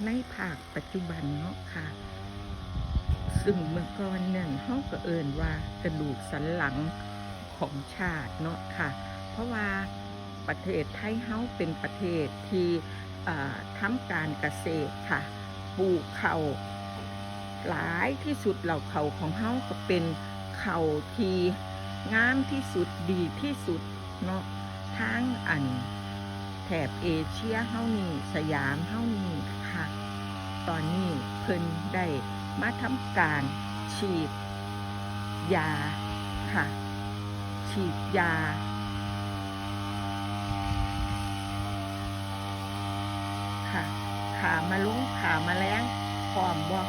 ในภาคปัจจุบันเนาะค่ะซึ่งเมื่อก่อนนั่นเฮาก็เอิ้นว่ากระดูกสันหลังของชาติเนาะค่ะเพราะว่าประเทศไทยเฮาเป็นประเทศที่ทำการเกษตรค่ะปลูกข้าวหลายที่สุดแล้วข้าวของเฮาก็เป็นข้าวที่งามที่สุดดีที่สุดเนาะทางแถบเอเชียเฮานี่สยามเฮานี่ค่ะ ตอนนี้เพิ่นได้มาทำการฉีดยาค่ะฉีดยาค่ะขามาลงขาแมลงพร้อมบ่